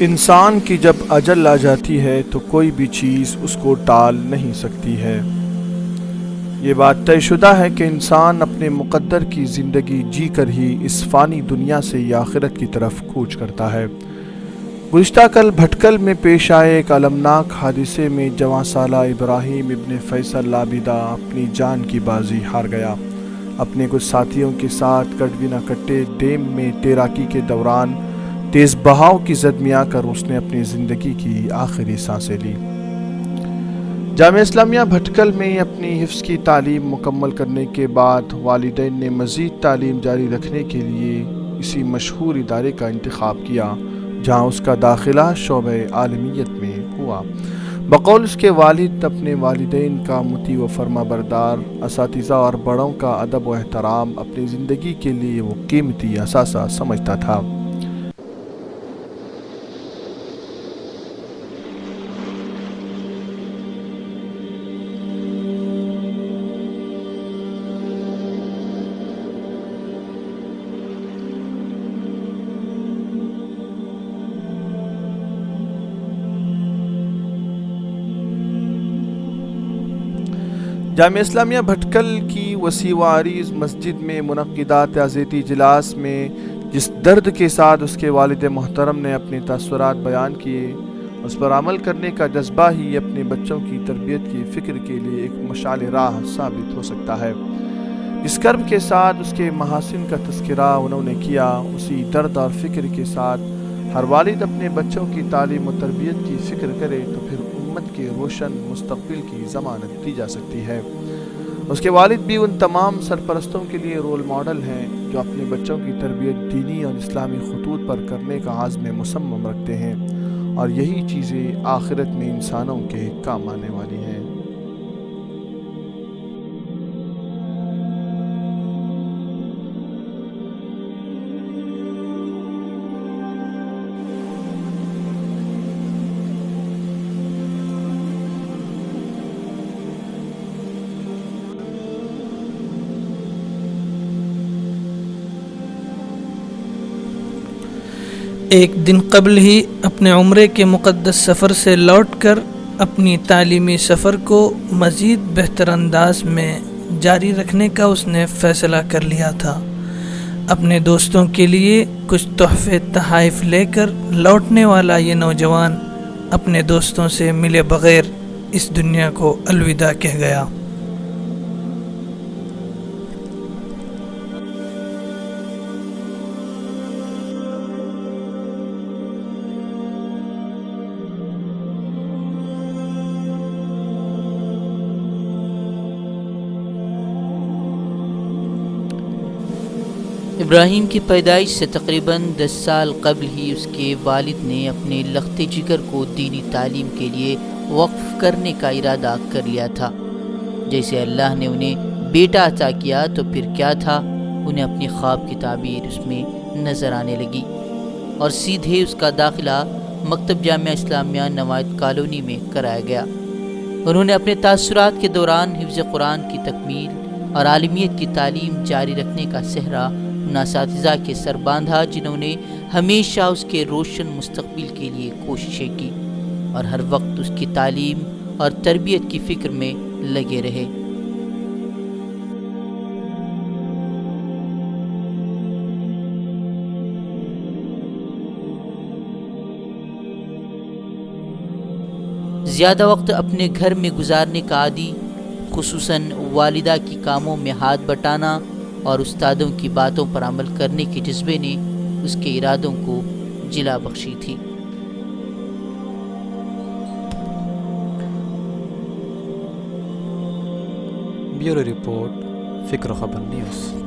انسان کی جب اجل آ جاتی ہے تو کوئی بھی چیز اس کو ٹال نہیں سکتی ہے۔ یہ بات طے شدہ ہے کہ انسان اپنے مقدر کی زندگی جی کر ہی اس فانی دنیا سے یا آخرت کی طرف کوچ کرتا ہے۔ گزشتہ کل بھٹکل میں پیش آئے ایک المناک حادثے میں جواں سالہ ابراہیم ابن فیصل لابیدہ اپنی جان کی بازی ہار گیا۔ اپنے کچھ ساتھیوں کے ساتھ کٹ بنا کٹے ڈیم میں تیراکی کے دوران تیز بہاؤ کی زد میں آ کر اس نے اپنی زندگی کی آخری سانسیں لی۔ جامعہ اسلامیہ بھٹکل میں اپنی حفظ کی تعلیم مکمل کرنے کے بعد والدین نے مزید تعلیم جاری رکھنے کے لیے اسی مشہور ادارے کا انتخاب کیا جہاں اس کا داخلہ شعبہ عالمیت میں ہوا۔ بقول اس کے والد اپنے والدین کا مطیع و فرما بردار، اساتذہ اور بڑوں کا ادب و احترام اپنی زندگی کے لیے وہ قیمتی اثاثہ سمجھتا تھا۔ جامعہ اسلامیہ بھٹکل کی وسیع و عریض مسجد میں منعقدہ تعزیتی اجلاس میں جس درد کے ساتھ اس کے والد محترم نے اپنے تاثرات بیان کیے، اس پر عمل کرنے کا جذبہ ہی اپنے بچوں کی تربیت کی فکر کے لیے ایک مشعل راہ ثابت ہو سکتا ہے۔ اس کرب کے ساتھ اس کے محاسن کا تذکرہ انہوں نے کیا، اسی درد اور فکر کے ساتھ ہر والد اپنے بچوں کی تعلیم و تربیت کی فکر کرے تو پھر امت کے روشن مستقبل کی ضمانت دی جا سکتی ہے۔ اس کے والد بھی ان تمام سرپرستوں کے لیے رول ماڈل ہیں جو اپنے بچوں کی تربیت دینی اور اسلامی خطوط پر کرنے کا عزم مصمم رکھتے ہیں، اور یہی چیزیں آخرت میں انسانوں کے کام آنے والی ہیں۔ ایک دن قبل ہی اپنے عمرے کے مقدس سفر سے لوٹ کر اپنی تعلیمی سفر کو مزید بہتر انداز میں جاری رکھنے کا اس نے فیصلہ کر لیا تھا۔ اپنے دوستوں کے لیے کچھ تحفے تحائف لے کر لوٹنے والا یہ نوجوان اپنے دوستوں سے ملے بغیر اس دنیا کو الوداع کہہ گیا۔ ابراہیم کی پیدائش سے تقریباً 10 سال قبل ہی اس کے والد نے اپنے لخت جگر کو دینی تعلیم کے لیے وقف کرنے کا ارادہ کر لیا تھا۔ جیسے اللہ نے انہیں بیٹا عطا کیا تو پھر کیا تھا، انہیں اپنی خواب کی تعبیر اس میں نظر آنے لگی، اور سیدھے اس کا داخلہ مکتب جامعہ اسلامیہ نوائد کالونی میں کرایا گیا۔ انہوں نے اپنے تاثرات کے دوران حفظ قرآن کی تکمیل اور عالمیت کی تعلیم جاری رکھنے کا صحرا ان اساتذہ کے سر باندھا جنہوں نے ہمیشہ اس کے روشن مستقبل کے لیے کوششیں کی اور ہر وقت اس کی تعلیم اور تربیت کی فکر میں لگے رہے۔ زیادہ وقت اپنے گھر میں گزارنے کا عادی، خصوصاً والدہ کی کاموں میں ہاتھ بٹانا اور استادوں کی باتوں پر عمل کرنے کے جذبے نے اس کے ارادوں کو جلا بخشی تھی۔ بیورو رپورٹ، فکر خبر نیوز۔